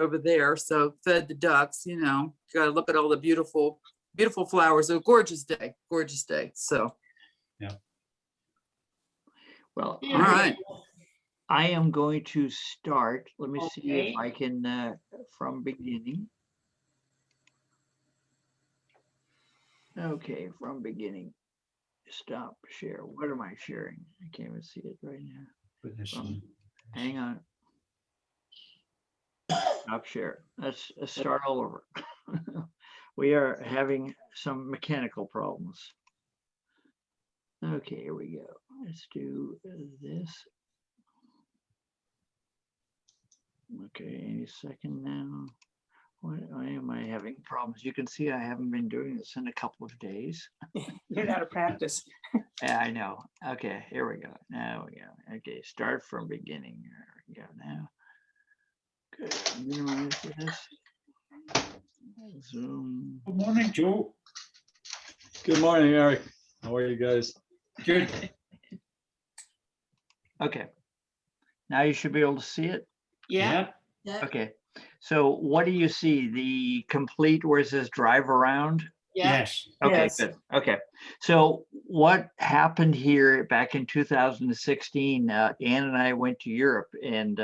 over there. So fed the ducks, you know, got to look at all the beautiful, beautiful flowers. A gorgeous day, gorgeous day. So, Yeah. Well, all right. I am going to start. Let me see Okay. if I can, from beginning. Okay, from beginning. Stop share. What am I sharing? I can't even see it right now. Hang on. Stop share. Let's start all over. We are having some mechanical problems. Okay, here we go. Let's do this. Okay, any second now. Why am I having problems? You can see I haven't been doing this in a couple of days. You're out of practice. Yeah, I know. Okay, here we go. Now we go. Okay, start from beginning. There we go now. Good. Minimize this. Zoom. Good morning, Joe. Good morning, Eric. How are you guys? Good. Okay. Now you should be able to see it. Yeah. Okay. So what do you see? The complete where it says drive around? Yeah. Yes. Okay, Yes. good. Okay. So what happened here back in 2016, Ann and I went to Europe, and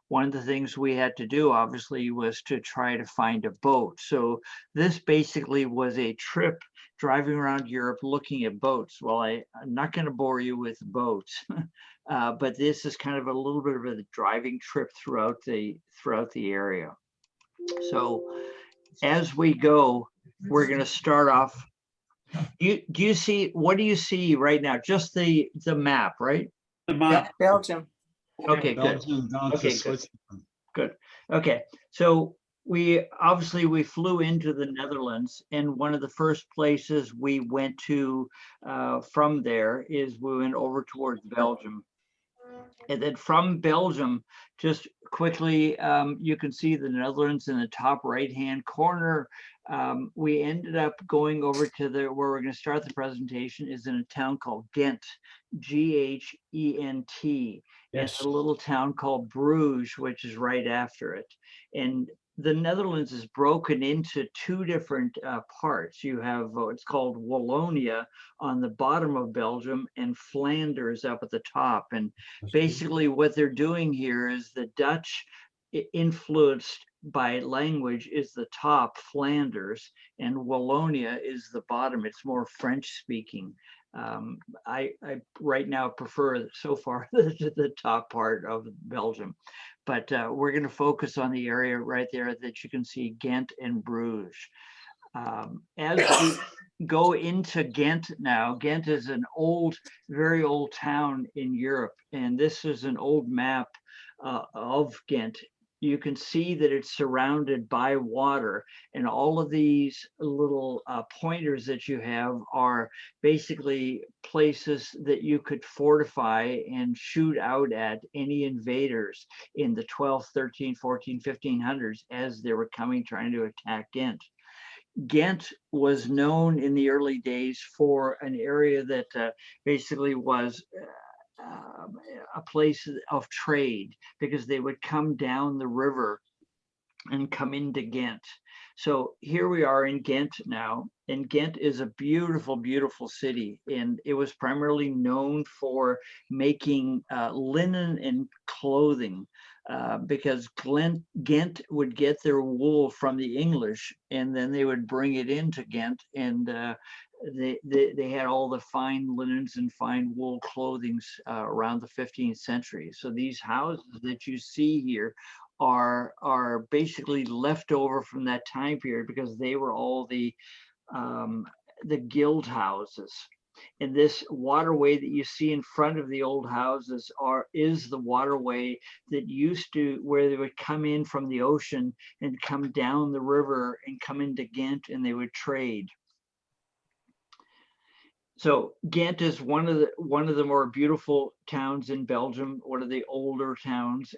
one of the things we had to do obviously was to try to find a boat. So this basically was a trip driving around Europe looking at boats. Well, I'm not going to bore you with boats, but this is kind of a little bit of a driving trip throughout the area. So as we go, we're going to start off. Do you see, what do you see right now? Just the map, right? The Yeah. map. Belgium. Okay, good. Belgium down to Okay, good. Switzerland. Good. Okay. So we flew into the Netherlands, and one of the first places we went to from there is we went over towards Belgium. And then from Belgium, just quickly, you can see the Netherlands in the top right-hand corner. We ended up going over to where we're going to start the presentation is in a town called Ghent, G-H-E-N-T, Yes. and a little town called Bruges, which is right after it. And the Netherlands is broken into two different parts. You have what's called Wallonia on the bottom of Belgium and Flanders up at the top. And basically what they're doing here is the Dutch influenced by language is the top, Flanders, and Wallonia is the bottom. It's more French speaking. I right now prefer so far the top part of Belgium, but we're going to focus on the area right there that you can see, Ghent and Bruges. As we go into Ghent now, Ghent is an old, very old town in Europe, and this is an old map of Ghent. You can see that it's surrounded by water, and all of these little pointers that you have are basically places that you could fortify and shoot out at any invaders in the 12th, 13th, 14th, 1500s as they were coming, trying to attack Ghent. Ghent was known in the early days for an area that basically was a place of trade, because they would come down the river and come into Ghent. So here we are in Ghent now, and Ghent is a beautiful, beautiful city, and it was primarily known for making linen and clothing, because Ghent would get their wool from the English, and then they would bring it into Ghent, and they had all the fine linens and fine wool clothings around the 15th century. So these houses that you see here are basically left over from that time period, because they were all the guild houses. And this waterway that you see in front of the old houses is the waterway that used to, where they would come in from the ocean and come down the river and come into Ghent, and they would trade. So Ghent is one of the more beautiful towns in Belgium, one of the older towns.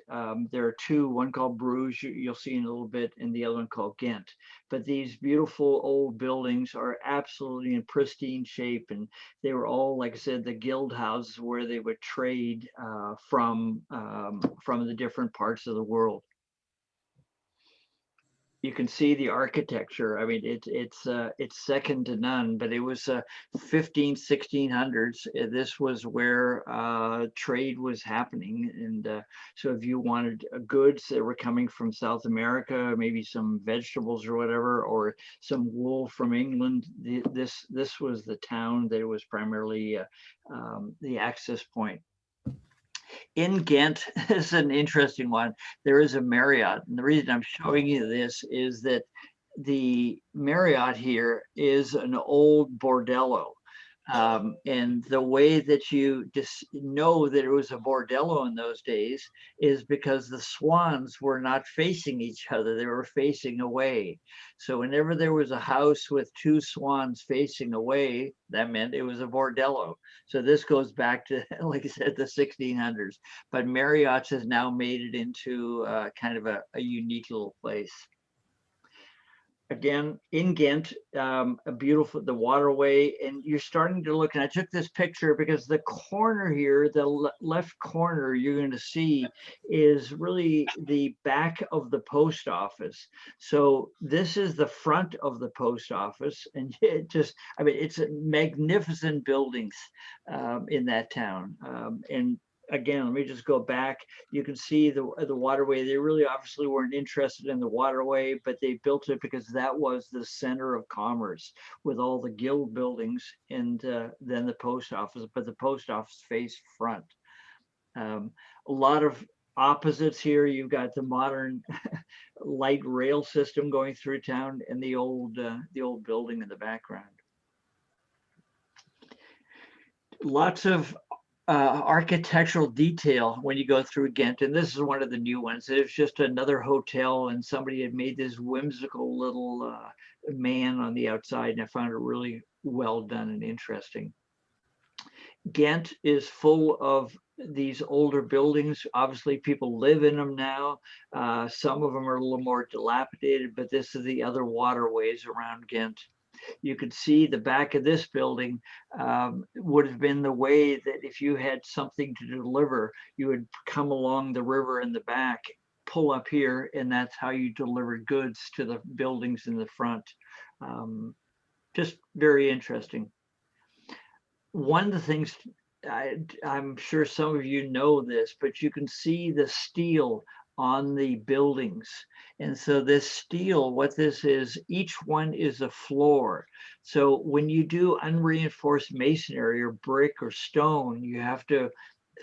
There are two, one called Bruges, you'll see in a little bit, and the other one called Ghent. But these beautiful old buildings are absolutely in pristine shape, and they were all, like I said, the guild houses where they would trade from the different parts of the world. you can see the architecture. I mean, it's second to none, but it was 1600s. This was where trade was happening. And so if you wanted goods that were coming from South America, maybe some vegetables or whatever, or some wool from England, this was the town that was primarily the access point. In Ghent is an interesting one. There is a Marriott, and the reason I'm showing you this is that the Marriott here is an old bordello. And the way that you just know that it was a bordello in those days is because the swans were not facing each other, they were facing away. So whenever there was a house with two swans facing away, that meant it was a bordello. So this goes back to, like I said, the 1600s. But Marriott's has now made it into kind of a unique little place. Again, in Ghent, a beautiful, the waterway, and you're starting to look, and I took this picture because the corner here, the left corner you're going to see is really the back of the post office. So this is the front of the post office, and it just, I mean, it's magnificent buildings in that town. And again, let me just go back. You can see the waterway. They really obviously weren't interested in the waterway, but they built it because that was the center of commerce with all the guild buildings and then the post office, but the post office faced front. A lot of opposites here. You've got the modern light rail system going through town and the old building in the background. Lots of architectural detail when you go through Ghent, and this is one of the new ones. It's just another hotel, and somebody had made this whimsical little man on the outside, and I found it really well done and interesting. Ghent is full of these older buildings. Obviously, people live in them now. Some of them are a little more dilapidated, but this is the other waterways around Ghent. You could see the back of this building would have been the way that if you had something to deliver, you would come along the river in the back, pull up here, and that's how you deliver goods to the buildings in the front. Just very interesting. One of the things, I'm sure some of you know this, but you can see the steel on the buildings. And so this steel, what this is, each one is a floor. So when you do unreinforced masonry or brick or stone, you have to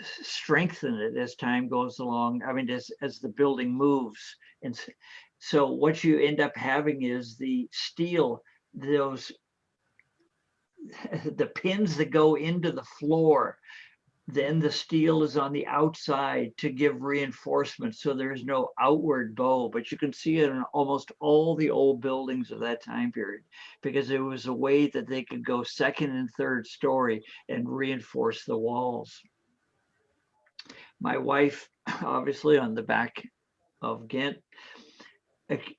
strengthen it as time goes along. I mean, as the building moves. And so what you end up having is the steel, the pins that go into the floor. Then the steel is on the outside to give reinforcement, so there's no outward bow, but you can see it in almost all the old buildings of that time period, because it was a way that they could go second and third story and reinforce the walls. My wife, obviously on the back of Ghent,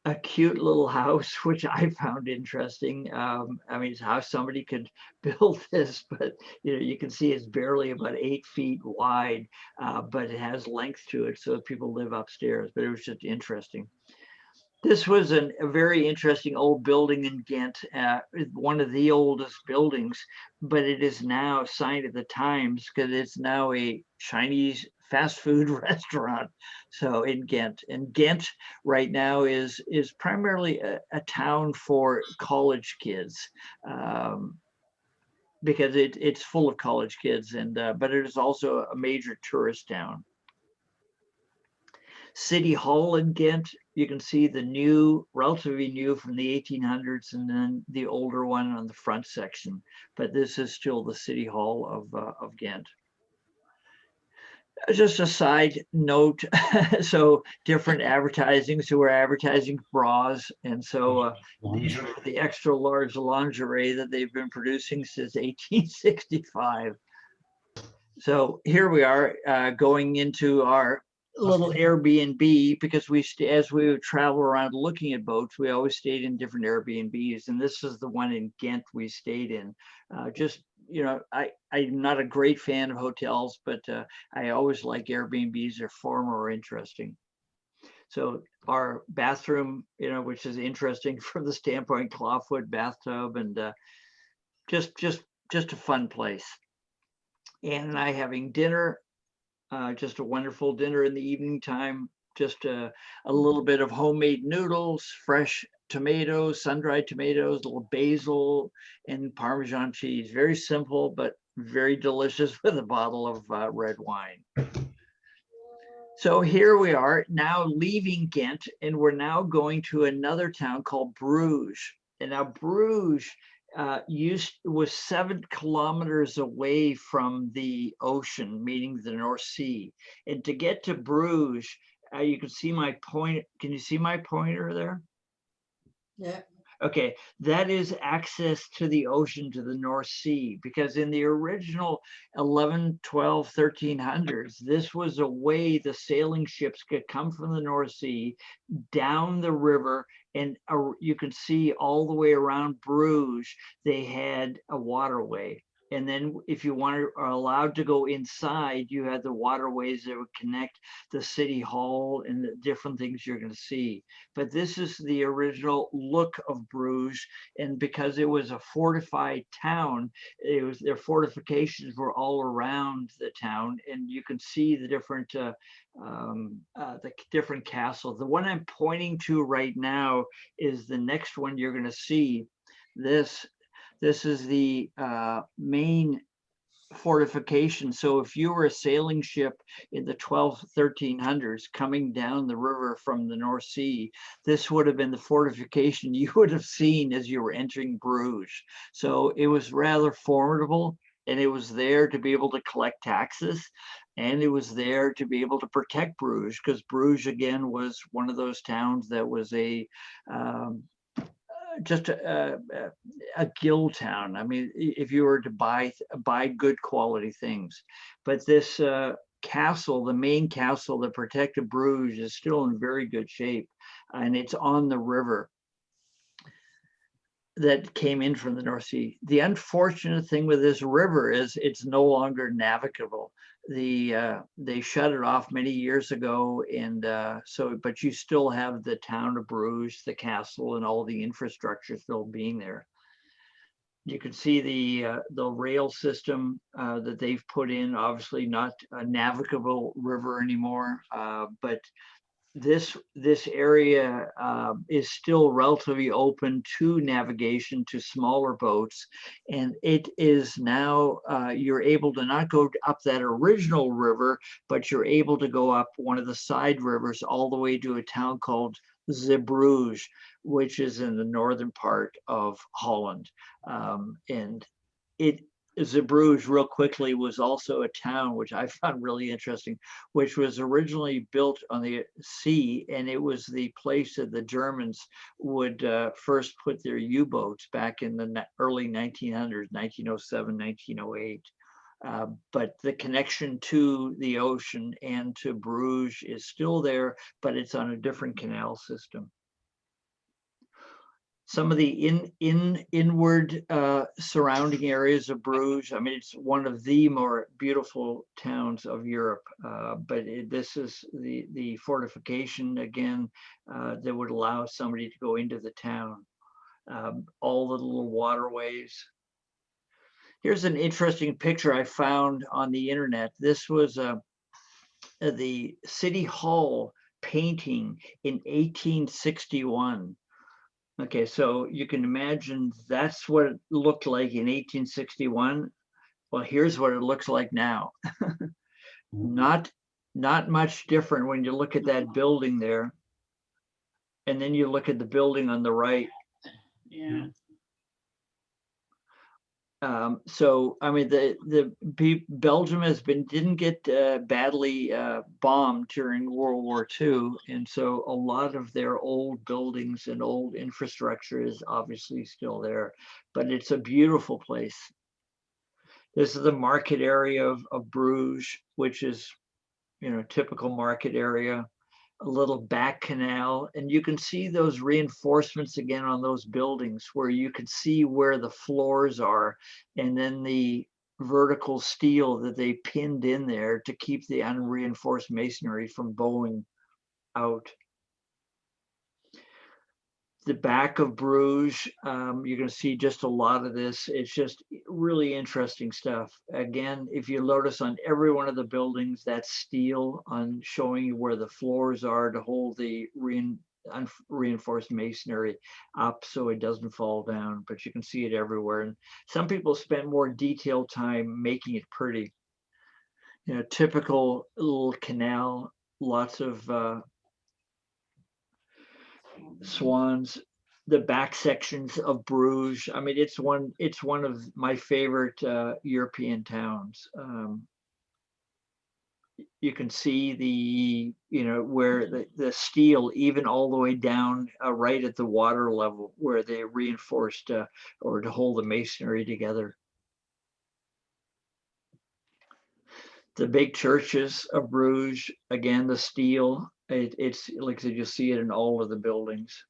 a cute little house, which I found interesting. I mean, it's how somebody could build this, but you know, you can see it's barely about 8 feet wide, but it has length to it, so people live upstairs. But it was just interesting. This was a very interesting old building in Ghent, one of the oldest buildings, but it is now a sign of the times because it's now a Chinese fast food restaurant. So in Ghent, and Ghent right now is primarily a town for college kids, because it's full of college kids, and but it is also a major tourist town. City Hall in Ghent, you can see the new, relatively new from the 1800s, and then the older one on the front section. But this is still the City Hall of Ghent. Just a side note, so different advertisings who are advertising bras, and so these are the extra large lingerie that they've been producing since 1865. So here we are going into our little Airbnb, because as we would travel around looking at boats, we always stayed in different Airbnbs, and this is the one in Ghent we stayed in. Just, you know, I'm not a great fan of hotels, but I always like Airbnbs. They're far more interesting. So our bathroom, which is interesting from the standpoint, clawfoot bathtub, and just a fun place. Ann and I having dinner, just a wonderful dinner in the evening time, just a little bit of homemade noodles, fresh tomatoes, sun-dried tomatoes, a little basil and Parmesan cheese. Very simple, but very delicious with a bottle of red wine. So here we are now leaving Ghent, and we're now going to another town called Bruges. And now Bruges was 7 kilometers away from the ocean, meaning the North Sea. And to get to Bruges, you can see my point. Can you see my pointer there? Yeah. Okay, that is access to the ocean, to the North Sea, because in the original 11, 12, 1300s, this was a way the sailing ships could come from the North Sea down the river, and you can see all the way around Bruges, they had a waterway. And then if you are allowed to go inside, you had the waterways that would connect the city hall and the different things you're going to see. But this is the original look of Bruges. And because it was a fortified town, their fortifications were all around the town. And you can see the different castles. The one I'm pointing to right now is the next one you're going to see. This is the main fortification. So if you were a sailing ship in the 1300s coming down the river from the North Sea, this would have been the fortification you would have seen as you were entering Bruges. So it was rather formidable, and it was there to be able to collect taxes, and it was there to be able to protect Bruges, because Bruges again was one of those towns that was just a guild town. I mean, if you were to buy good quality things. But this castle, the main castle that protected Bruges, is still in very good shape, and it's on the river that came in from the North Sea. The unfortunate thing with this river is it's no longer navigable. They shut it off many years ago, and but you still have the town of Bruges, the castle, and all the infrastructure still being there. You can see the rail system that they've put in. Obviously, not a navigable river anymore, but this area is still relatively open to navigation to smaller boats, and it is now you're able to not go up that original river, but you're able to go up one of the side rivers all the way to a town called Zibrouge, which is in the northern part of Holland. And Zibrouge, real quickly, was also a town which I found really interesting, which was originally built on the sea, and it was the place that the Germans would first put their U-boats back in the early 1900s, 1907, 1908. But the connection to the ocean and to Bruges is still there, but it's on a different canal system. Some of the inward surrounding areas of Bruges, I mean, it's one of the more beautiful towns of Europe, but this is the fortification, again, that would allow somebody to go into the town. All the little waterways. Here's an interesting picture I found on the internet. This was the City Hall painting in 1861. Okay, so you can imagine that's what it looked like in 1861. Well, here's what it looks like now. Not much different when you look at that building there. And then you look at the building on the right. Yeah. So I mean, Belgium didn't get badly bombed during World War II, and so a lot of their old buildings and old infrastructure is obviously still there. But it's a beautiful place. This is the market area of Bruges, which is, typical market area. A little back canal, and you can see those reinforcements again on those buildings, where you can see where the floors are, and then the vertical steel that they pinned in there to keep the unreinforced masonry from bowing out. the back of Bruges. You're going to see just a lot of this. It's just really interesting stuff. Again, if you notice on every one of the buildings, that's steel on showing you where the floors are to hold the reinforced masonry up so it doesn't fall down, but you can see it everywhere. And some people spend more detailed time making it pretty. You know, typical little canal, lots of swans, the back sections of Bruges. I mean, it's one of my favorite European towns. You can see the, you know, where the steel, even all the way down right at the water level, where they reinforced or to hold the masonry together. The big churches of Bruges, again, the steel, it's like I said, you'll see it in all of the buildings.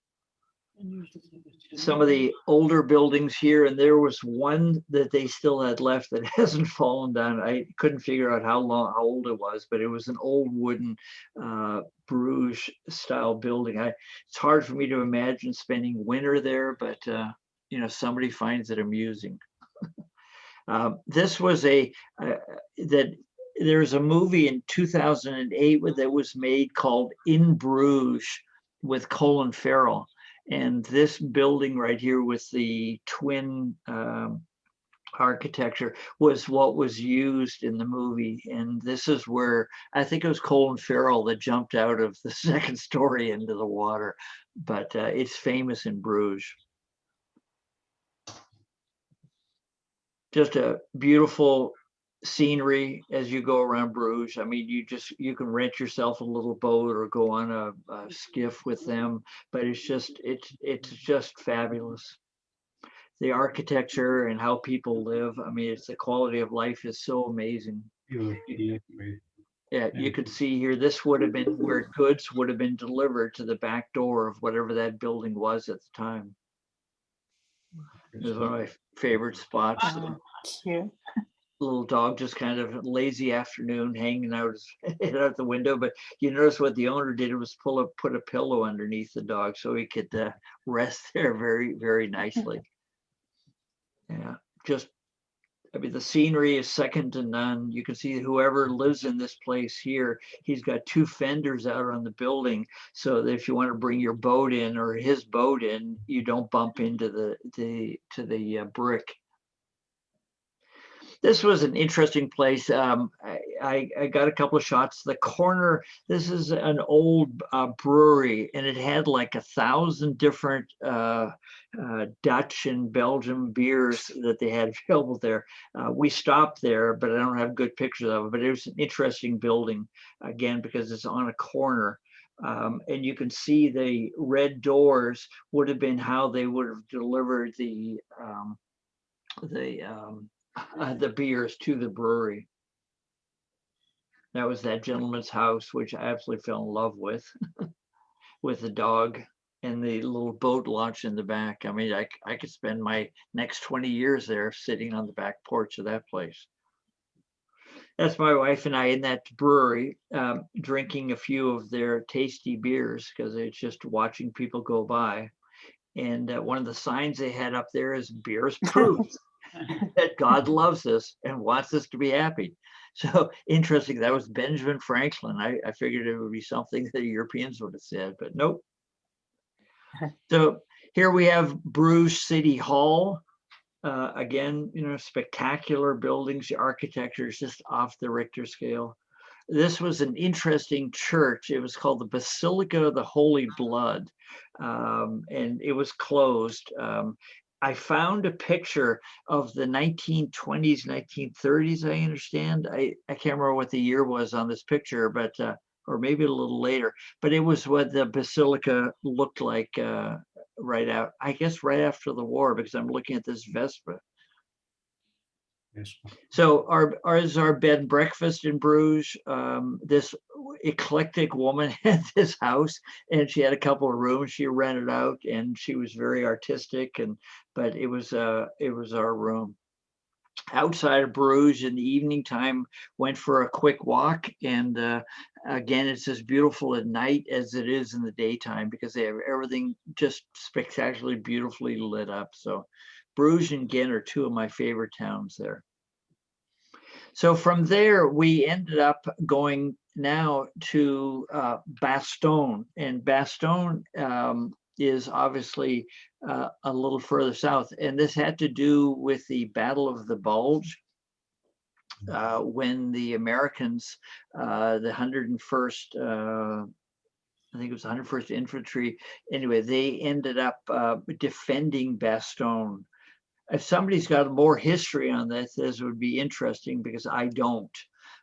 Some of the older buildings here, and there was one that they still had left that hasn't fallen down. I couldn't figure out how old it was, but it was an old wooden Bruges style building. It's hard for me to imagine spending winter there, but you know, somebody finds it amusing. This was there's a movie in 2008 that was made called In Bruges with Colin Farrell. And this building right here with the twin architecture was what was used in the movie. And this is where I think it was Colin Farrell that jumped out of the second story into the water. But it's famous in Bruges. Just a beautiful scenery as you go around Bruges. I mean, you can rent yourself a little boat or go on a skiff with them, but it's just fabulous. The architecture and how people live. I mean, it's the quality of life is so amazing. Yeah, you could see here, this would have been where goods would have been delivered to the back door of whatever that building was at the time. It was one of my favorite spots. Cute. Little dog, just kind of lazy afternoon hanging out out the window. But you notice what the owner did was put a pillow underneath the dog so he could rest there very, very nicely. Yeah, just, I mean, the scenery is second to none. You can see whoever lives in this place here, he's got 2 fenders out on the building, so that if you want to bring your boat in or his boat in, you don't bump into the brick. This was an interesting place. I got a couple of shots. The corner, this is an old brewery, and it had like 1,000 different Dutch and Belgian beers that they had available there. We stopped there, but I don't have good pictures of it. But it was an interesting building, again, because it's on a corner. And you can see the red doors would have been how they would have delivered the beers to the brewery. That was that gentleman's house, which I absolutely fell in love with, with the dog and the little boat launch in the back. I mean, I could spend my next 20 years there sitting on the back porch of that place. That's my wife and I in that brewery, drinking a few of their tasty beers because it's just watching people go by. And one of the signs they had up there is beer is proof that God loves us and wants us to be happy. So interesting. That was Benjamin Franklin. I figured it would be something that the Europeans would have said, but nope. So here we have Bruges City Hall. Again, you know, spectacular buildings. The architecture is just off the Richter scale. This was an interesting church. It was called the Basilica of the Holy Blood, and it was closed. I found a picture of the 1920s, 1930s, I understand. I can't remember what the year was on this picture, but or maybe a little later, but it was what the Basilica looked like right after the war, because I'm looking at this Vespa. Yes. So our bed and breakfast in Bruges. This eclectic woman had this house, and she had a couple of rooms she rented out, and she was very artistic. But it was our room. outside of Bruges in the evening time, went for a quick walk. And again, it's as beautiful at night as it is in the daytime because they have everything just spectacularly beautifully lit up. So Bruges and Ghent are two of my favorite towns there. So from there, we ended up going now to Bastogne, and Bastogne is obviously a little further south, and this had to do with the Battle of the Bulge, when the Americans, the 101st, I think it was 101st Infantry, anyway, they ended up defending Bastogne. If somebody's got more history on this would be interesting because I don't.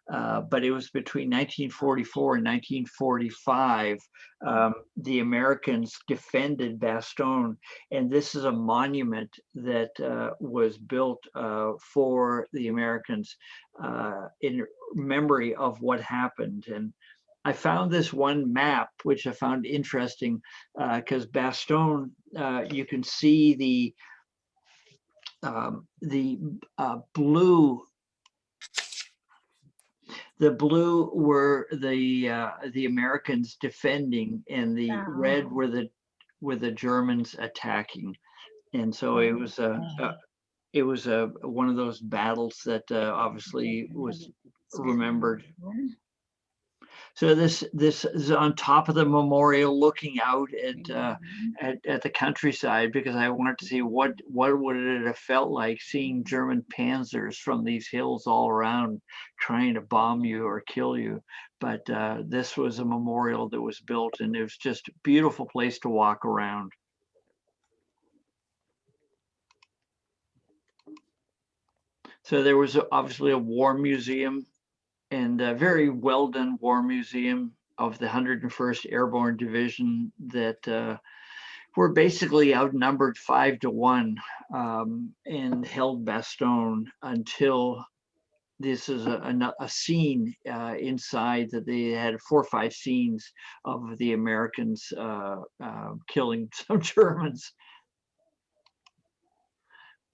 But it was between 1944 and 1945, the Americans defended Bastogne, and this is a monument that was built for the Americans in memory of what happened. And I found this one map, which I found interesting, because Bastogne, you can see the blue. The blue were the Americans defending, and the red were the Germans attacking. And so it was one of those battles that obviously was remembered. So this is on top of the memorial, looking out at the countryside, because I wanted to see what would it have felt like seeing German panzers from these hills all around trying to bomb you or kill you. But this was a memorial that was built, and it was just a beautiful place to walk around. So there was obviously a war museum, and a very well done war museum of the 101st Airborne Division that were basically outnumbered 5-1 and held Bastogne until this is a scene inside that they had 4 or 5 scenes of the Americans killing some Germans.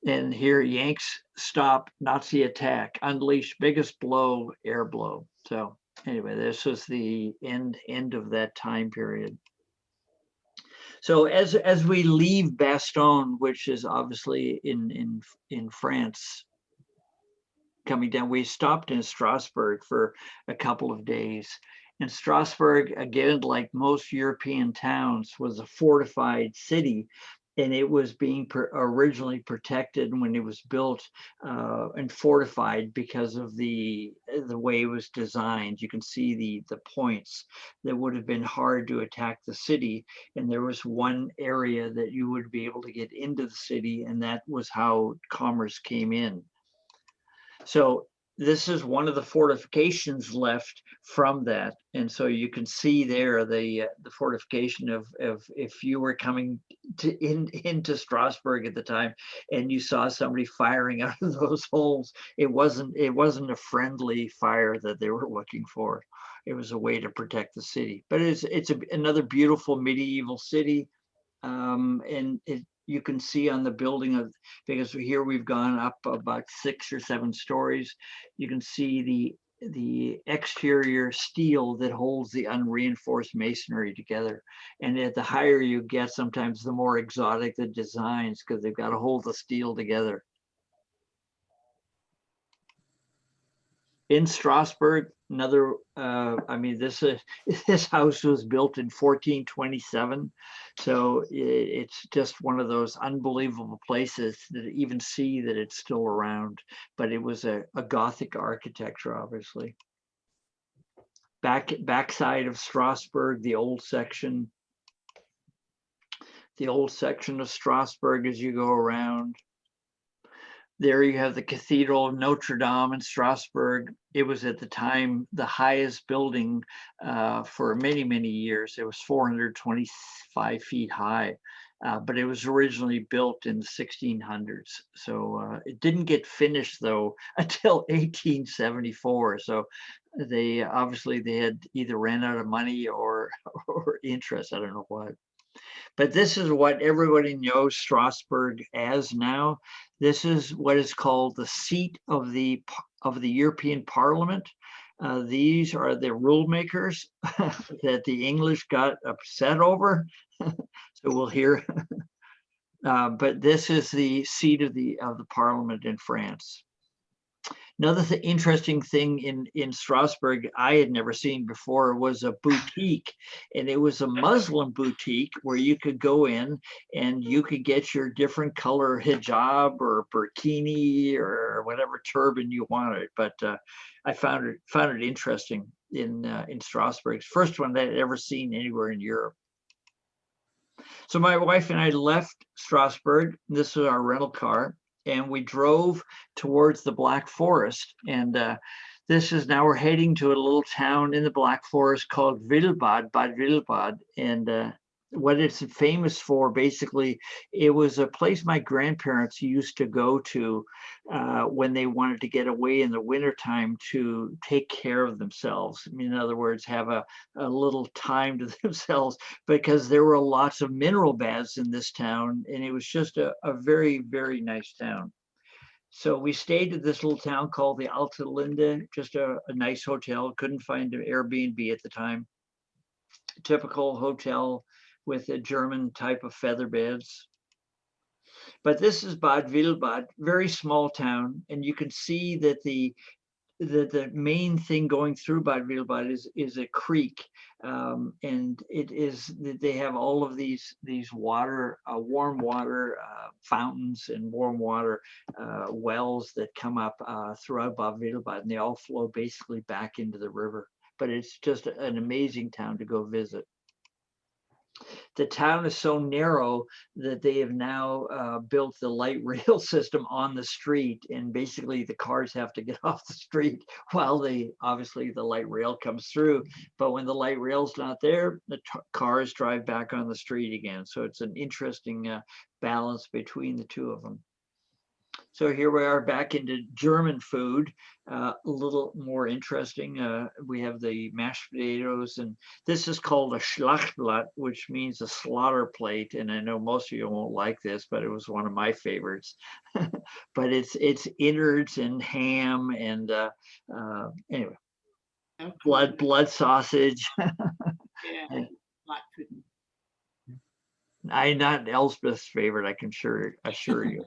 And here, Yanks stop Nazi attack, unleash biggest blow, air blow. So anyway, this was the end of that time period. So as we leave Bastogne, which is obviously in France, coming down, we stopped in Strasbourg for a couple of days. And Strasbourg, again, like most European towns, was a fortified city. And it was being originally protected when it was built and fortified because of the way it was designed. You can see the points that would have been hard to attack the city. And there was one area that you would be able to get into the city, and that was how commerce came in. So this is one of the fortifications left from that. And so you can see there the fortification of if you were coming into Strasbourg at the time and you saw somebody firing out of those holes, it wasn't a friendly fire that they were looking for. It was a way to protect the city. But it's another beautiful medieval city. And you can see on the building because here we've gone up about 6 or 7 stories. You can see the exterior steel that holds the unreinforced masonry together. And at the higher you get, sometimes the more exotic the designs, because they've got to hold the steel together. In Strasbourg, another, I mean, this house was built in 1427. So it's just one of those unbelievable places that even see that it's still around, but it was a Gothic architecture, obviously. Backside of Strasbourg, the old section of Strasbourg as you go around. There you have the Cathedral of Notre Dame in Strasbourg. It was at the time the highest building for many, many years. It was 425 feet high, but it was originally built in the 1600s. So it didn't get finished though until 1874. So they obviously had either ran out of money or interest, I don't know what. But this is what everybody knows Strasbourg as now. This is what is called the seat of the European Parliament. These are the rule makers that the English got upset over. So we'll hear. But this is the seat of the Parliament in France. Another interesting thing in Strasbourg I had never seen before was a boutique, and it was a Muslim boutique where you could go in and you could get your different color hijab or burkini or whatever turban you wanted. But I found it interesting in Strasbourg. First one that I'd ever seen anywhere in Europe. So my wife and I left Strasbourg. This was our rental car, and we drove towards the Black Forest. And this is now we're heading to a little town in the Black Forest called Bad Wildbad. And what it's famous for, basically, it was a place my grandparents used to go to when they wanted to get away in the wintertime to take care of themselves. I mean, in other words, have a little time to themselves, because there were lots of mineral baths in this town, and it was just a very, very nice town. So we stayed at this little town called the Alte Linde, just a nice hotel. Couldn't find an Airbnb at the time. Typical hotel with a German type of feather beds. But this is Bad Wildbad, very small town, and you can see that the main thing going through Bad Wildbad is a creek, and it is they have all of these water, warm water fountains and warm water wells that come up throughout Bad Wildbad, and they all flow basically back into the river. But it's just an amazing town to go visit. The town is so narrow that they have now built the light rail system on the street, and basically the cars have to get off the street while obviously the light rail comes through. But when the light rail's not there, the cars drive back on the street again. So it's an interesting balance between the two of them. So here we are back into German food, a little more interesting. We have the mashed potatoes, and this is called a Schlachtblatt, which means a slaughter plate. And I know most of you won't like this, but it was one of my favorites. But it's innards and ham and anyway, blood sausage. Yeah, black pudding. I'm not Elspeth's favorite, I can assure you.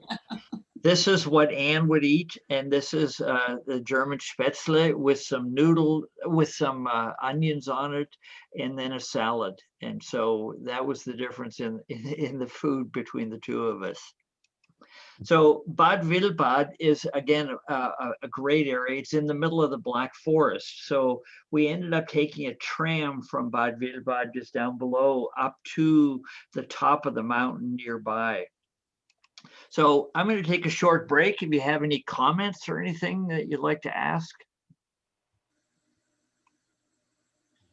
This is what Anne would eat, and this is the German Spatzle with some onions on it, and then a salad. And so that was the difference in the food between the two of us. So Bad Wildbad is, again, a great area. It's in the middle of the Black Forest. So we ended up taking a tram from Bad Wildbad just down below up to the top of the mountain nearby. So I'm going to take a short break. If you have any comments or anything that you'd like to ask.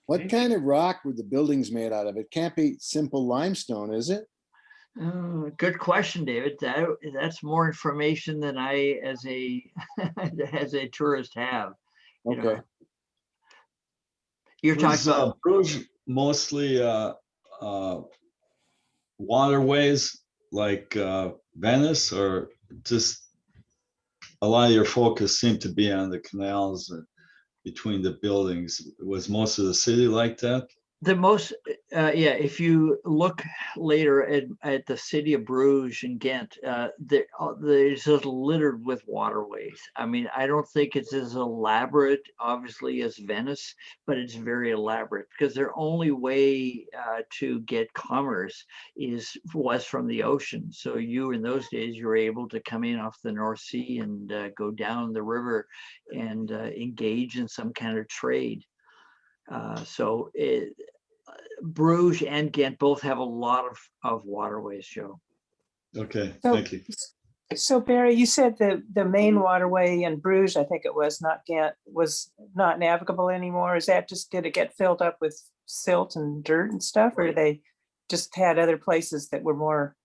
What kind of rock were the buildings made out of? It can't be simple limestone, is it? Good question, David. That's more information than I, as a as a tourist, have. You Okay. know. You're talking about Bruges mostly waterways like Venice, or just a lot of your focus seemed to be on the canals between the buildings? Was most of the city like that? the most, yeah, if you look later at the city of Bruges and Ghent, there's just littered with waterways. I mean, I don't think it's as elaborate, obviously, as Venice, but it's very elaborate because their only way to get commerce was from the ocean. So you, in those days, you were able to come in off the North Sea and go down the river and engage in some kind of trade. Bruges and Ghent both have a lot of waterways, Joe. Okay, So- thank you. So Barry, you said the main waterway in Bruges, I think it was, not Ghent, was not navigable anymore. Is that just, did it get filled up with silt and dirt and stuff, or they just had other places that were more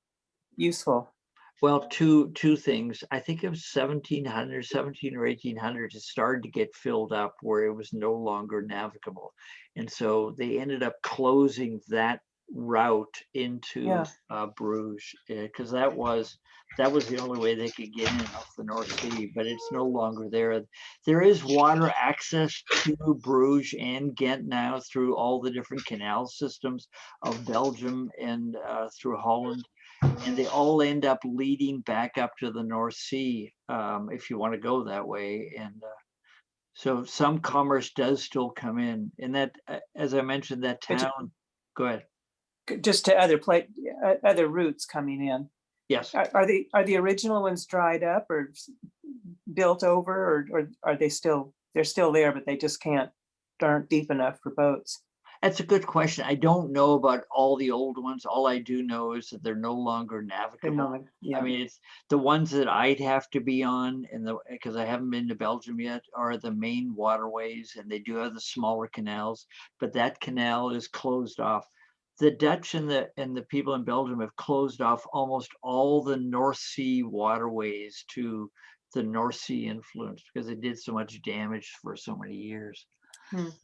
useful? Well, two things. I think it was 17 or 1800, it started to get filled up where it was no longer navigable. And so they ended up closing that route into Yeah. Bruges, because that was the only way they could get in off the North Sea, but it's no longer there. There is water access to Bruges and Ghent now through all the different canal systems of Belgium and through Holland. And they all end up leading back up to the North Sea, if you want to go that way. And so some commerce does still come in. And that, as I mentioned, that But you- town, go ahead. Just to other routes coming in. Yes. Are the original ones dried up or built over, or are they're still there, but they just aren't deep enough for boats? That's a good question. I don't know about all the old ones. All I do know is that they're no longer They're navigable. not, yeah. I mean, it's the ones that I'd have to be on, and because I haven't been to Belgium yet, are the main waterways, and they do have the smaller canals, but that canal is closed off. The Dutch and the people in Belgium have closed off almost all the North Sea waterways to the North Sea influence because they did so much damage for so many years.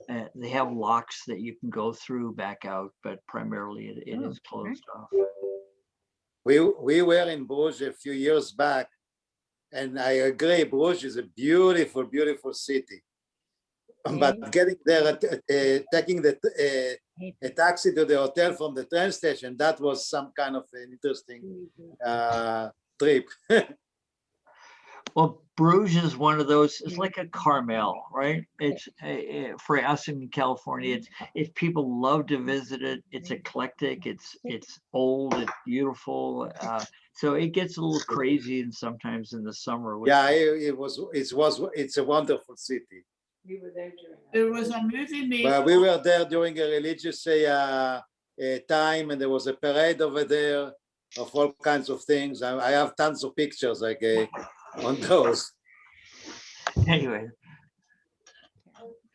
They have locks that you can go through back out, but primarily it is closed off. We were in Bruges a few years back, and I agree, Bruges is a beautiful, beautiful city. But getting there, taking a taxi to the hotel from the train station, that was some kind of an interesting trip. Well, Bruges is one of those, it's like a Carmel, right? It's for us in California, it's people love to visit it. It's eclectic, it's old, it's beautiful. So it gets a little crazy and sometimes in the summer. Yeah, it's a wonderful city. We were there There was a movie made. But we were there during a religious time, and there was a parade over there of all kinds of things. I have tons of pictures like on those. Anyway.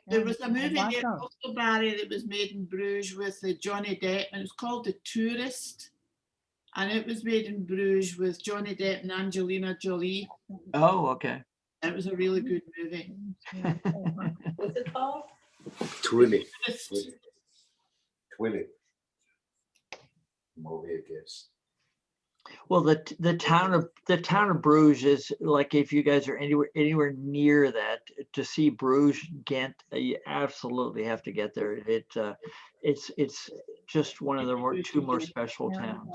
There was a movie there also, Barry, that was made in Bruges with Johnny Depp, and it's called The Tourist. And it was made in Bruges with Johnny Depp and Angelina Jolie. Oh, okay. It was a really good movie. What's it called? Twilly. Tourist. Twilly. Movie, I guess. Well, the town of Bruges is like, if you guys are anywhere near that to see Bruges, Ghent, you absolutely have to get there. It's just one of the two more special towns.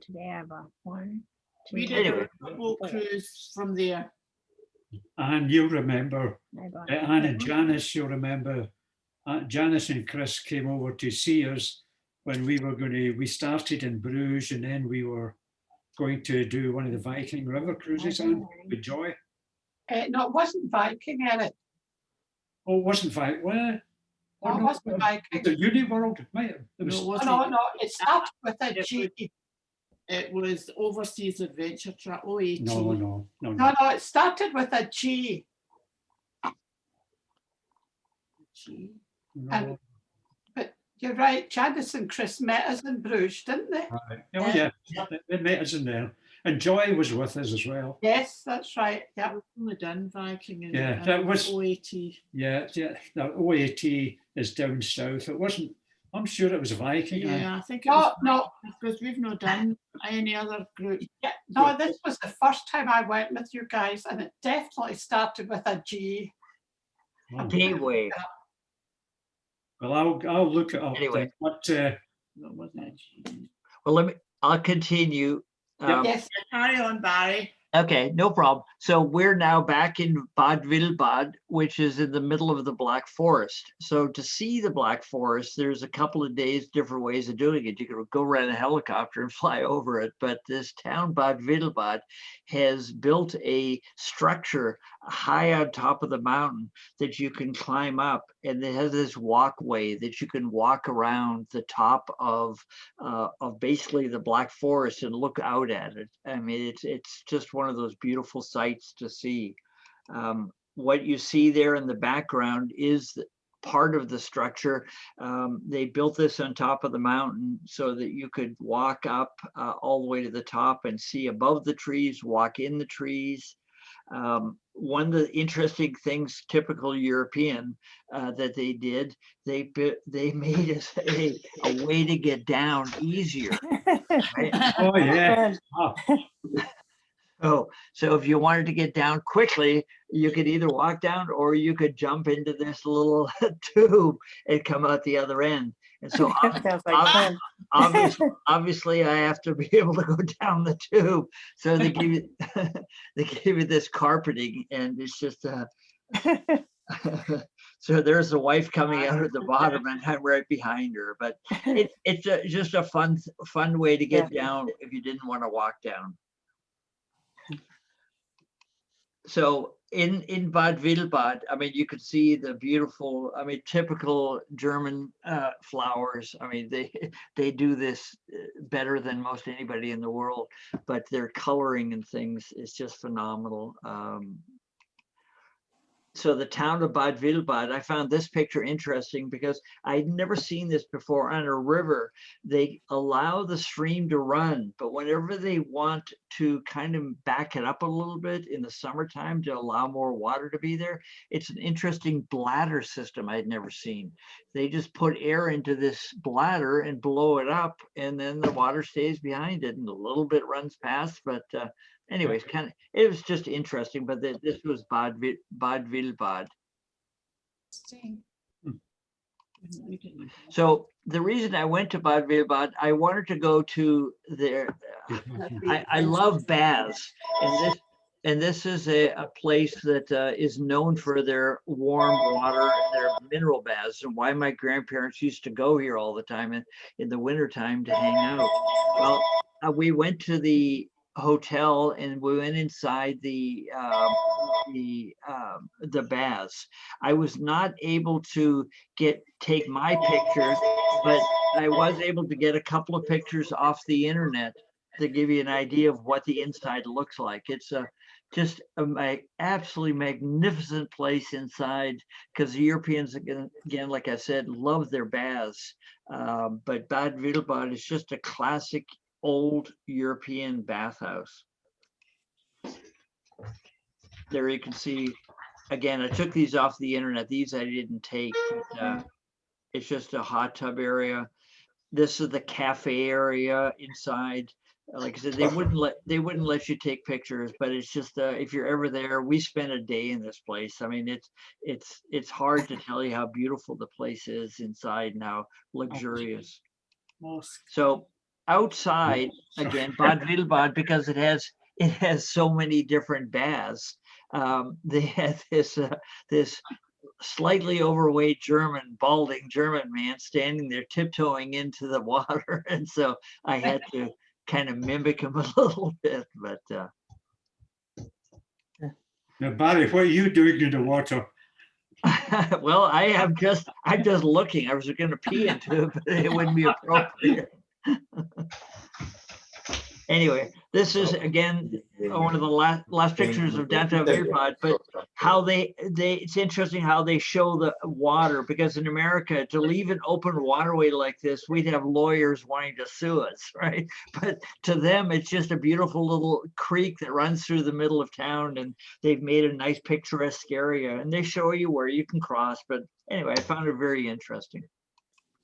Today I have one. We did Anyway. a boat cruise from there. And you'll remember, Anne and Janice, you'll remember, Janice and Chris came over to see us when we started in Bruges, and then we were going to do one of the Viking river cruises with Joy. No, it wasn't Viking, Eric. Oh, it wasn't Viking. Well, No, it wasn't Viking. the Uniworld. It was, No, it wasn't. No, it started with a G. It was Overseas Adventure Track, OAT. no. No, it started with a G. G. And, but you're right, Janice and Chris met us in Bruges, didn't they? Right. Oh, yeah, they met us in there. And Joy was with us as well. Yes, that's right. Yeah. We've only done Viking and, Yeah, and that was- OAT. Yeah. The OAT is down south. It wasn't, I'm sure it was Viking. Yeah, I think it No, was no, because we've not done any other group. yeah, no, this was the first time I went with you guys, and it definitely started with a G. Oh, Gateway. well, I'll look it up. Anyway. Then. But No, it wasn't a G. Well, I'll continue. Yes, Carry on, Barry. Okay, no problem. So we're now back in Bad Wildbad, which is in the middle of the Black Forest. So to see the Black Forest, there's a couple of days, different ways of doing it. You could go rent a helicopter and fly over it. But this town, Bad Wildbad, has built a structure high on top of the mountain that you can climb up. And it has this walkway that you can walk around the top of basically the Black Forest and look out at it. I mean, it's just one of those beautiful sights to see. What you see there in the background is part of the structure. They built this on top of the mountain so that you could walk up all the way to the top and see above the trees, walk in the trees. One of the interesting things, typical European, that they did, they made us a way to get down easier. Right? Oh, yeah. Oh, So if you wanted to get down quickly, you could either walk down or you could jump into this little tube and come out the other end. And so Sounds like fun. obviously I have to be able to go down the tube. So they give you they give you this carpeting, and it's just so there's the wife coming out at the bottom and I'm right behind her. But it's just a fun way to get down if you didn't want to walk down. So in Bad Wildbad, I mean, you could see the beautiful, I mean, typical German flowers. I mean, they do this better than most anybody in the world, but their coloring and things is just phenomenal. So the town of Bad Wildbad, I found this picture interesting because I'd never seen this before. On a river, they allow the stream to run, but whenever they want to kind of back it up a little bit in the summertime to allow more water to be there, it's an interesting bladder system I'd never seen. They just put air into this bladder and blow it up, and then the water stays behind it and a little bit runs past, but anyways, it was just interesting, but this was Bad Wildbad. So the reason I went to Bad Wildbad, I wanted to go to there. I love baths, and this is a place that is known for their warm water, their mineral baths, and why my grandparents used to go here all the time in the wintertime to hang out. Well, we went to the hotel and we went inside the baths. I was not able to take my pictures, but I was able to get a couple of pictures off the internet to give you an idea of what the inside looks like. It's just an absolutely magnificent place inside, because the Europeans, again, like I said, love their baths. But Bad Wildbad is just a classic old European bathhouse. There you can see, again, I took these off the internet. These I didn't take, but, it's just a hot tub area. This is the cafe area inside. Like I said, they wouldn't let you take pictures, but it's just if you're ever there, we spent a day in this place. I mean, it's hard to tell you how beautiful the place is inside and how luxurious. So outside, again, Bad Wildbad, because it has so many different baths. They had this slightly overweight balding German man standing there tiptoeing into the water, and so I had to kind of mimic him a little bit. But now, Barry, what are you doing in the water? well, I'm just looking. I was going to pee into it, but it wouldn't be appropriate. Anyway, this is again one of the last pictures of downtown Wildbad, but how it's interesting how they show the water, because in America, to leave an open waterway like this, we'd have lawyers wanting to sue us, right? But to them, it's just a beautiful little creek that runs through the middle of town, and they've made a nice picturesque area, and they show you where you can cross. But anyway, I found it very interesting.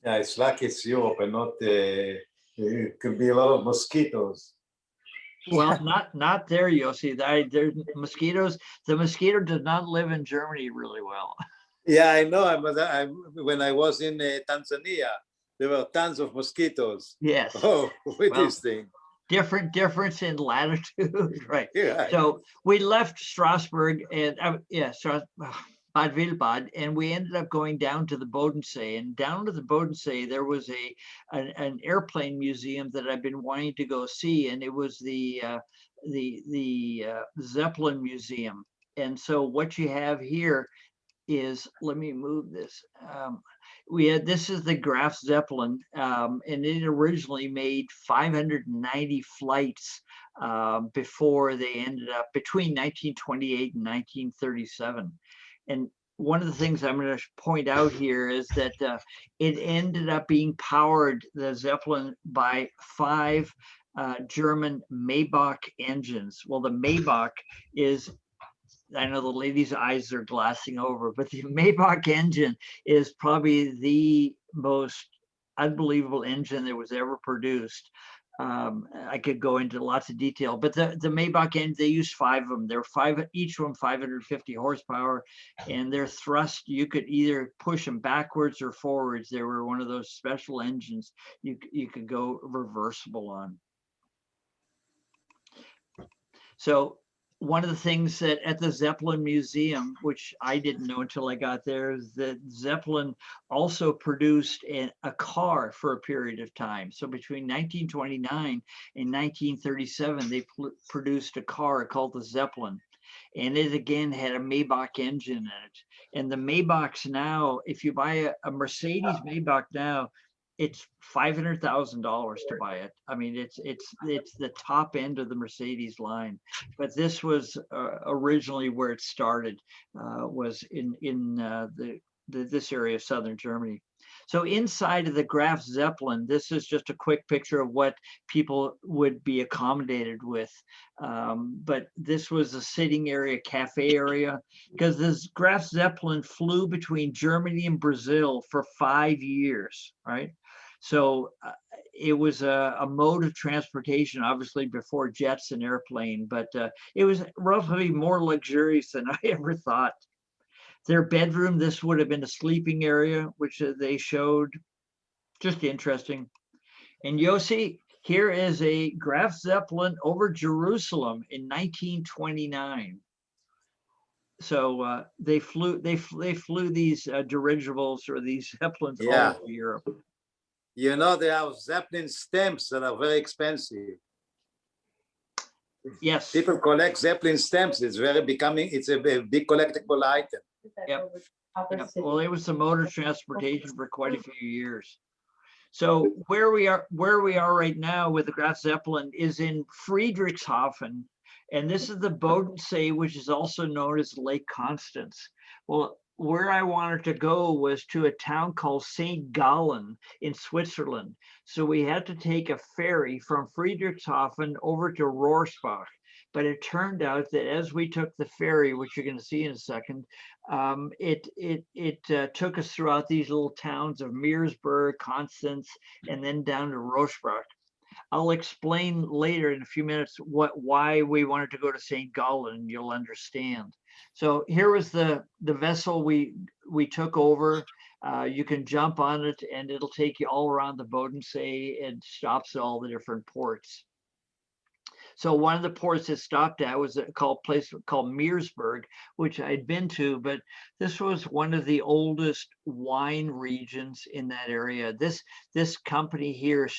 Yeah, it's like it's Europe and not it could be a lot of mosquitoes. Well, not there, Yossi. There's mosquitoes. The mosquito does not live in Germany really well. Yeah, I know. When I was in Tanzania, there were tons of mosquitoes. Yes. Oh, with this thing. Difference in latitude, right? Yeah. So we left Strasbourg and Bad Wildbad, and we ended up going down to the Bodensee. And down to the Bodensee, there was an airplane museum that I've been wanting to go see, and it was the Zeppelin Museum. And so what you have here is, let me move this. This is the Graf Zeppelin, and it originally made 590 flights before they ended up between 1928 and 1937. And one of the things I'm going to point out here is that it ended up being powered, the Zeppelin, by 5 German Maybach engines. Well, the Maybach is I know the lady's eyes are glassing over, but the Maybach engine is probably the most unbelievable engine that was ever produced. I could go into lots of detail, but the Maybach engine, they used 5 of them. They're each one 550 horsepower, and their thrust, you could either push them backwards or forwards. They were one of those special engines you could go reversible on. So one of the things that at the Zeppelin Museum, which I didn't know until I got there, is that Zeppelin also produced a car for a period of time. So between 1929 and 1937, they produced a car called the Zeppelin. And it again had a Maybach engine in it. And the Maybachs now, if you buy a Mercedes Maybach now, it's $500,000 to buy it. I mean, it's the top end of the Mercedes line, but this was originally where it started, was in this area of southern Germany. So inside of the Graf Zeppelin, this is just a quick picture of what people would be accommodated with. But this was a sitting area, cafe area, because this Graf Zeppelin flew between Germany and Brazil for 5 years, right? So it was a mode of transportation, obviously before jets and airplane, but it was relatively more luxurious than I ever thought. Their bedroom, this would have been a sleeping area, which they showed, just interesting. And Yossi, here is a Graf Zeppelin over Jerusalem in 1929. So they flew these dirigibles or these Zeppelins all over Europe. You know, there are Zeppelin stamps that are very expensive. Yes. People collect Zeppelin stamps. It's it's a big collectible item. Yep. Well, it was the mode of transportation for quite a few years. So where we are right now with the Graf Zeppelin is in Friedrichshafen, and this is the Bodensee, which is also known as Lake Constance. Well, where I wanted to go was to a town called St. Gallen in Switzerland. So we had to take a ferry from Friedrichshafen over to Rohrsbach. But it turned out that as we took the ferry, which you're going to see in a second, it took us throughout these little towns of Meersberg, Constance, and then down to Rohrsbach. I'll explain later in a few minutes why we wanted to go to St. Gallen, and you'll understand. So here was the vessel we took over. You can jump on it, and it'll take you all around the Bodensee and stops at all the different ports. So one of the ports it stopped at was a place called Meersberg, which I'd been to, but this was one of the oldest wine regions in that area. This company here,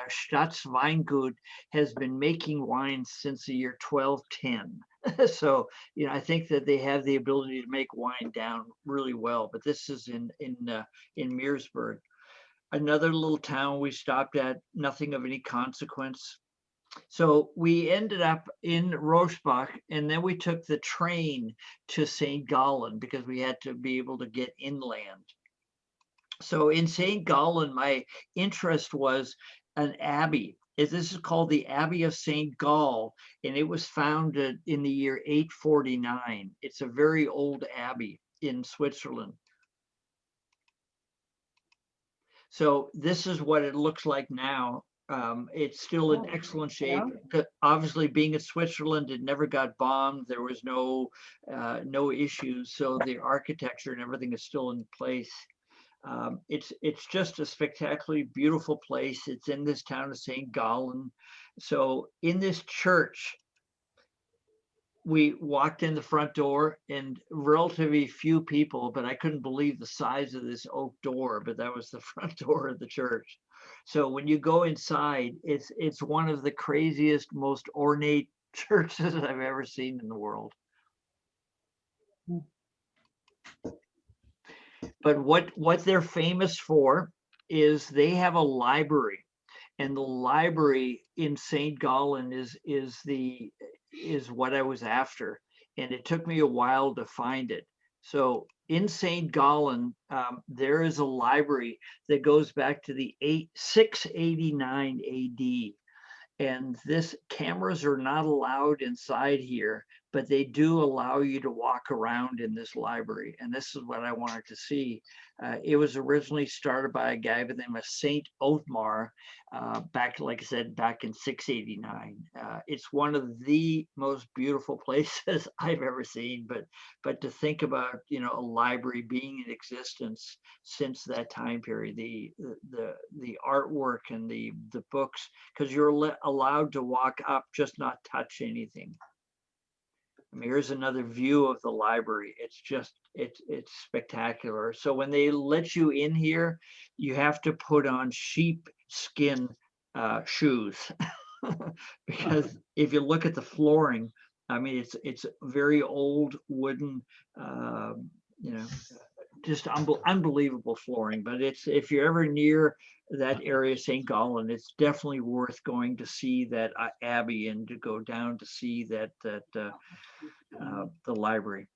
Staatsweingut, has been making wine since the year 1210. So, you know, I think that they have the ability to make wine down really well, but this is in Meersberg. Another little town we stopped at, nothing of any consequence. So we ended up in Rohrsbach, and then we took the train to St. Gallen because we had to be able to get inland. So in St. Gallen, my interest was an abbey. This is called the Abbey of St. Gall, and it was founded in the year 849. It's a very old abbey in Switzerland. So this is what it looks like now. It's still in excellent shape. Obviously, being in Switzerland, it never got bombed. There was no issues. So the architecture and everything is still in place. It's just a spectacularly beautiful place. It's in this town of St. Gallen. So in this church, we walked in the front door, and relatively few people, but I couldn't believe the size of this oak door, but that was the front door of the church. So when you go inside, it's one of the craziest, most ornate churches I've ever seen in the world. But what they're famous for is they have a library, and the library in St. Gallen is what I was after, and it took me a while to find it. So in St. Gallen, there is a library that goes back to the 689 AD. And cameras are not allowed inside here, but they do allow you to walk around in this library. And this is what I wanted to see. It was originally started by a guy by the name of Saint Othmar, back, like I said, back in 689. It's one of the most beautiful places I've ever seen, but to think about, you know, a library being in existence since that time period, the artwork and the books, because you're allowed to walk up, just not touch anything. I mean, here's another view of the library. It's just, it's spectacular. So when they let you in here, you have to put on sheep skin shoes because if you look at the flooring, I mean, it's very old wooden, you know, just unbelievable flooring. But it's, if you're ever near that area, St. Gallen, it's definitely worth going to see that Abbey and to go down to see that the library.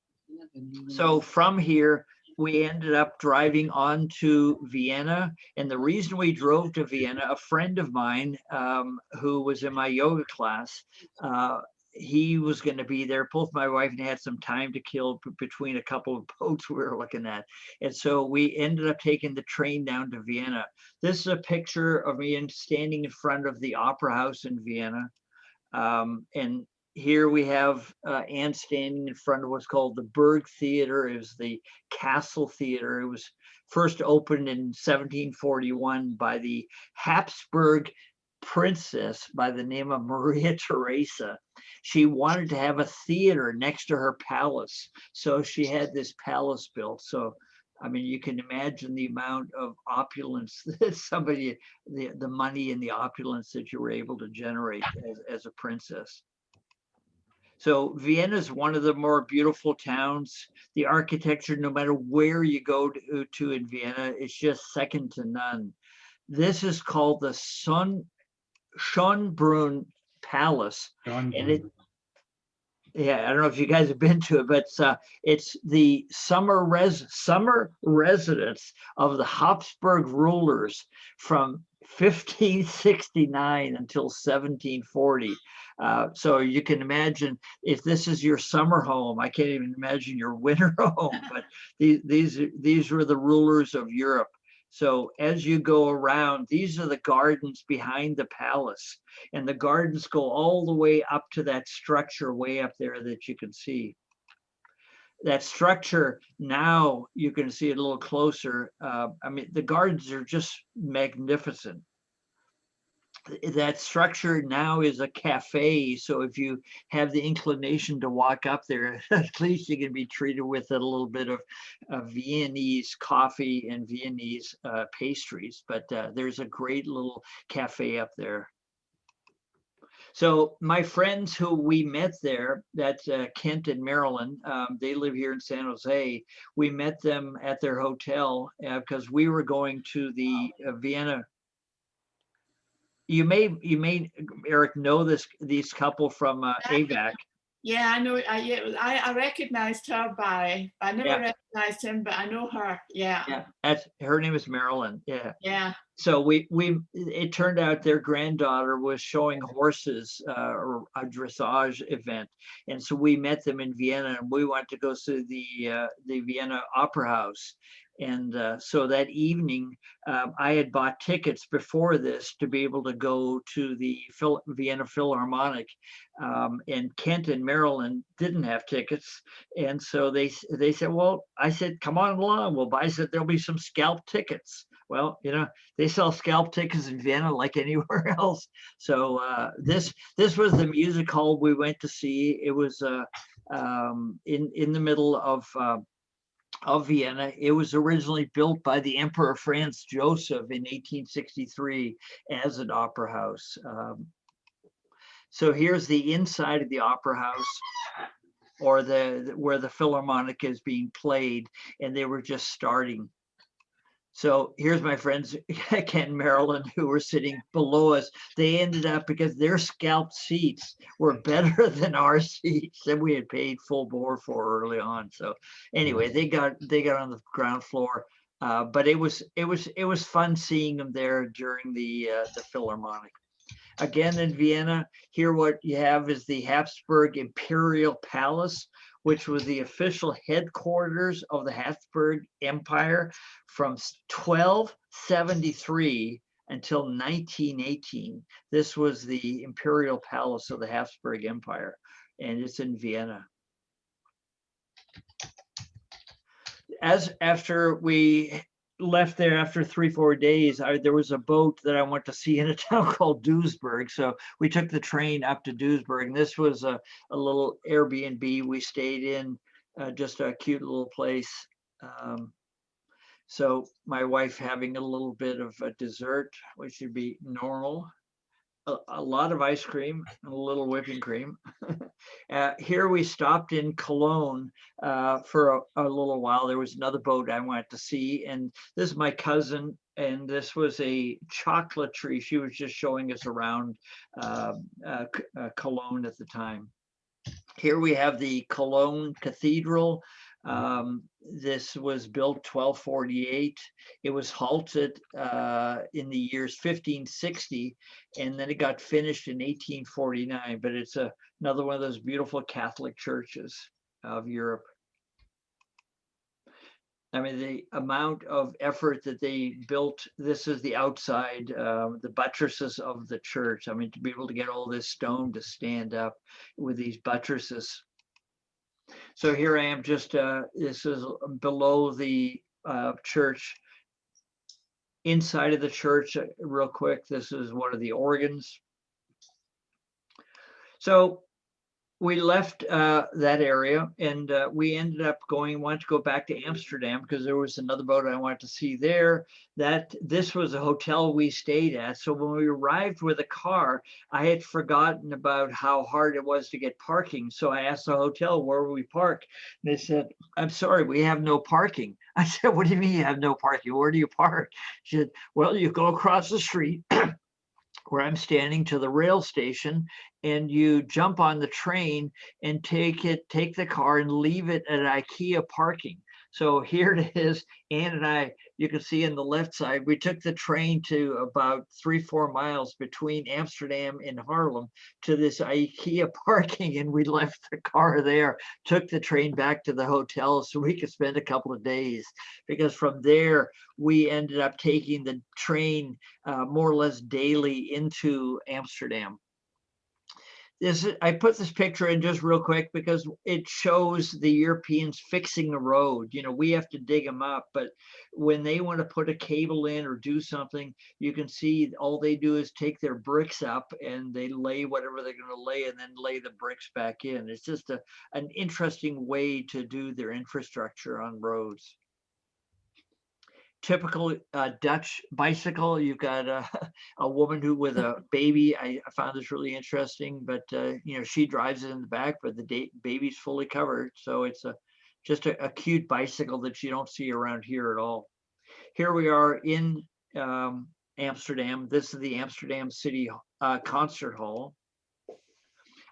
So from here, we ended up driving on to Vienna. And the reason we drove to Vienna, a friend of mine who was in my yoga class, he was going to be there. Both my wife and I had some time to kill between a couple of boats we were looking at. And so we ended up taking the train down to Vienna. This is a picture of me standing in front of the Opera House in Vienna. And here we have Anne standing in front of what's called the Burg Theater. It was the Castle Theater. It was first opened in 1741 by the Habsburg princess by the name of Maria Theresa. She wanted to have a theater next to her palace, so she had this palace built. So I mean, you can imagine the amount of opulence that somebody, the money and the opulence that you were able to generate as a princess. So Vienna is one of the more beautiful towns. The architecture, no matter where you go to in Vienna, it's just second to none. This is called the Schönbrunn Palace. And it, yeah, I don't know if you guys have been to it, but it's the summer residence of the Habsburg rulers from 1569 until 1740. So you can imagine if this is your summer home, I can't even imagine your winter home, but these were the rulers of Europe. So as you go around, these are the gardens behind the palace, and the gardens go all the way up to that structure way up there that you can see. That structure, now you can see it a little closer. I mean, the gardens are just magnificent. That structure now is a cafe. So if you have the inclination to walk up there, at least you can be treated with a little bit of Viennese coffee and Viennese pastries. But there's a great little cafe up there. So my friends who we met there, that's Kent and Marilyn, they live here in San Jose. We met them at their hotel because we were going to the Vienna. You may, Eric, know these couple from AVAC. Yeah, I know. I recognized her, Barry. I never recognized him, but I know her. Yeah. Yeah, that's her name is Marilyn. Yeah. Yeah. So it turned out their granddaughter was showing horses or a dressage event, and so we met them in Vienna, and we went to go see the Vienna Opera House. And so that evening, I had bought tickets before this to be able to go to the Vienna Philharmonic, and Kent and Marilyn didn't have tickets. And so they said, well, I said, come on along, we'll buy. I said, there'll be some scalp tickets. Well, you know, they sell scalp tickets in Vienna like anywhere else. So this was the music hall we went to see. It was in the middle of Vienna. It was originally built by the Emperor Franz Joseph in 1863 as an opera house. So here's the inside of the opera house, or where the Philharmonic is being played, and they were just starting. So here's my friends, Kent and Marilyn, who were sitting below us. They ended up, because their scalped seats were better than our seats that we had paid full board for early on. So anyway, they got on the ground floor, but it was fun seeing them there during the Philharmonic. Again, in Vienna, here what you have is the Habsburg Imperial Palace, which was the official headquarters of the Habsburg Empire from 1273 until 1918. This was the Imperial Palace of the Habsburg Empire, and it's in Vienna. After we left there after 3-4 days, there was a boat that I went to see in a town called Duesberg. So we took the train up to Duesberg, and this was a little Airbnb we stayed in, just a cute little place. So my wife having a little bit of a dessert, which would be normal. A lot of ice cream and a little whipping cream. Here we stopped in Cologne for a little while. There was another boat I wanted to see, and this is my cousin, and this was a chocolate tree. She was just showing us around Cologne at the time. Here we have the Cologne Cathedral. This was built 1248. It was halted in the years 1560, and then it got finished in 1849. But it's another one of those beautiful Catholic churches of Europe. I mean, the amount of effort that they built, this is the outside, the buttresses of the church. I mean, to be able to get all this stone to stand up with these buttresses. So here I am, just this is below the church. Inside of the church, real quick, this is one of the organs. So we left that area, and we ended up wanted to go back to Amsterdam because there was another boat I wanted to see there. This was a hotel we stayed at. So when we arrived with a car, I had forgotten about how hard it was to get parking. So I asked the hotel, where would we park? And they said, I'm sorry, we have no parking. I said, what do you mean you have no parking? Where do you park? She said, well, you go across the street where I'm standing to the rail station, and you jump on the train and take the car and leave it at IKEA parking. So here it is. Ann and I, you can see in the left side, we took the train to about 3-4 miles between Amsterdam and Haarlem to this IKEA parking, and we left the car there, took the train back to the hotel so we could spend a couple of days, because from there we ended up taking the train more or less daily into Amsterdam. I put this picture in just real quick because it shows the Europeans fixing the road. You know, we have to dig them up, but when they want to put a cable in or do something, you can see all they do is take their bricks up and they lay whatever they're going to lay and then lay the bricks back in. It's just an interesting way to do their infrastructure on roads. Typical Dutch bicycle. You've got a woman with a baby. I found this really interesting, but you know, she drives it in the back, but the baby's fully covered. So it's just a cute bicycle that you don't see around here at all. Here we are in Amsterdam. This is the Amsterdam City Concert Hall.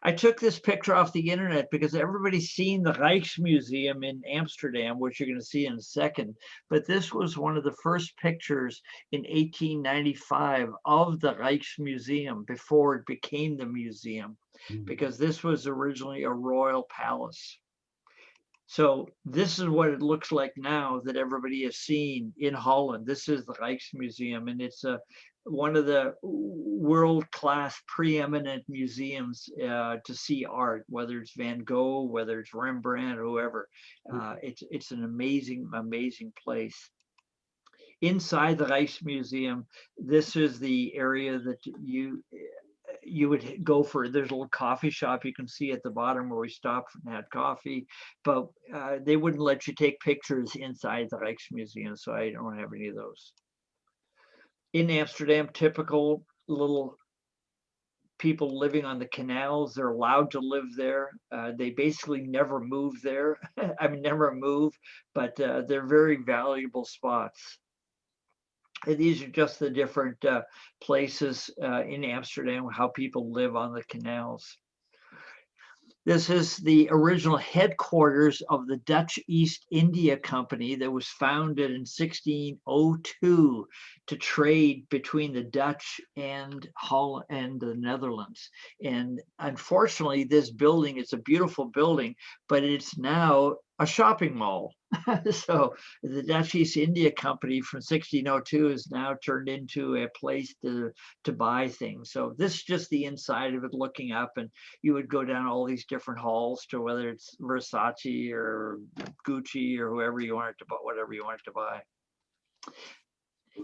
I took this picture off the internet because everybody's seen the Rijksmuseum in Amsterdam, which you're going to see in a second. But this was one of the first pictures in 1895 of the Rijksmuseum before it became the museum, because this was originally a royal palace. So this is what it looks like now that everybody has seen in Holland. This is the Rijksmuseum, and it's one of the world-class preeminent museums to see art, whether it's Van Gogh, whether it's Rembrandt, or whoever. It's an amazing, amazing place. Inside the Rijksmuseum, this is the area that you would go for. There's a little coffee shop you can see at the bottom where we stopped and had coffee, but they wouldn't let you take pictures inside the Rijksmuseum, so I don't have any of those. In Amsterdam, typical little people living on the canals. They're allowed to live there. They basically never move there. I mean, never move, but they're very valuable spots. And these are just the different places in Amsterdam, how people live on the canals. This is the original headquarters of the Dutch East India Company that was founded in 1602 to trade between the Dutch and Holland and the Netherlands. And unfortunately, this building, it's a beautiful building, but it's now a shopping mall. So the Dutch East India Company from 1602 is now turned into a place to buy things. So this is just the inside of it looking up, and you would go down all these different halls to whether it's Versace or Gucci or whoever you wanted to buy, whatever you wanted to buy.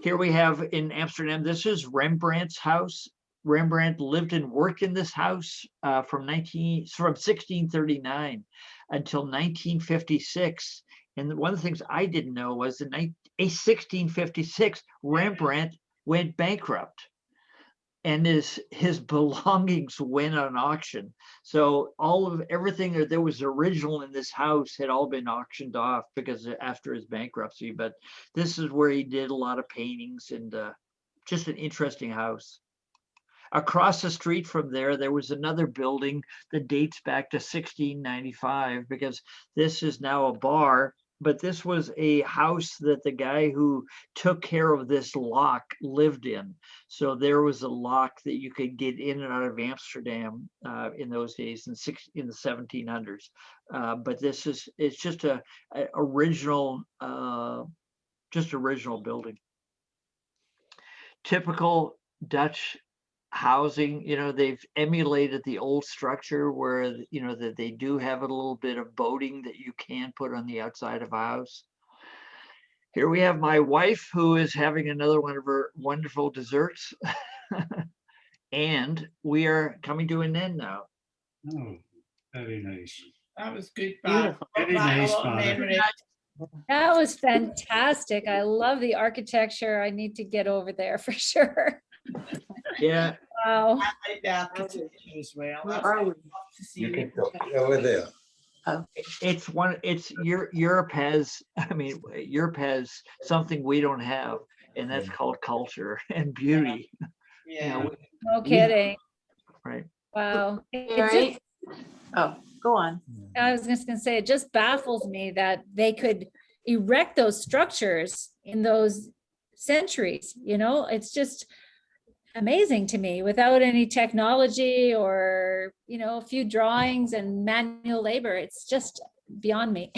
Here we have in Amsterdam, this is Rembrandt's house. Rembrandt lived and worked in this house from 1639 until 1956. And one of the things I didn't know was in 1656, Rembrandt went bankrupt and his belongings went on auction. So everything that was original in this house had all been auctioned off because after his bankruptcy. But this is where he did a lot of paintings, and just an interesting house. Across the street from there was another building that dates back to 1695, because this is now a bar, but this was a house that the guy who took care of this lock lived in. So there was a lock that you could get in and out of Amsterdam in those days in the 1700s. But it's just a original building. Typical Dutch housing, they've emulated the old structure where, that they do have a little bit of boating that you can put on the outside of a house. Here we have my wife, who is having another one of her wonderful desserts. And we are coming to an end now. Oh, very nice. That was good. Beautiful. Very nice, Barb. That was fantastic. I love the architecture. I need to get over there for sure. Yeah. Wow. I like the architecture as well. Where That's are we? love to see You can it. talk over there. Europe has something we don't have, and that's called culture and beauty. Yeah. No kidding. Right. Wow. It Mary? just, Oh, go on. I was just gonna say, it just baffles me that they could erect those structures in those centuries, it's just amazing to me, without any technology or, a few drawings and manual labor. It's just beyond me.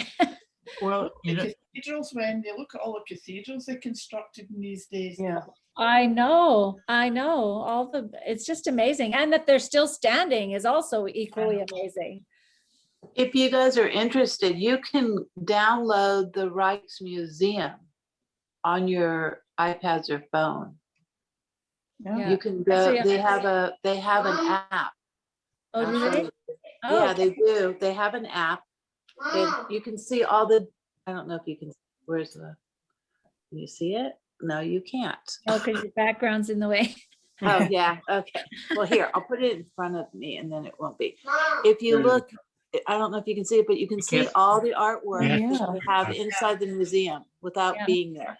Well, The cathedrals, when they look at all the cathedrals they constructed in these days. Yeah. I know, it's just amazing. And that they're still standing is also equally amazing. If you guys are interested, you can download the Rijksmuseum on your iPads or phone. Yeah. You can go, Actually, they have an app. Oh, do they? Yeah, Oh, they do. They have an app. You can see all the, I don't know if you can, can you see it? No, you can't. oh, because your background's in the way. Oh, yeah, okay. Well, here, I'll put it in front of me and then it won't be. If you look, I don't know if you can see it, but you can see all the artwork Yeah. that we have inside the museum without Yeah. being there.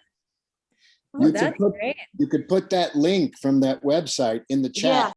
Oh, that's great. You could put that link from that website in the chat. Yeah,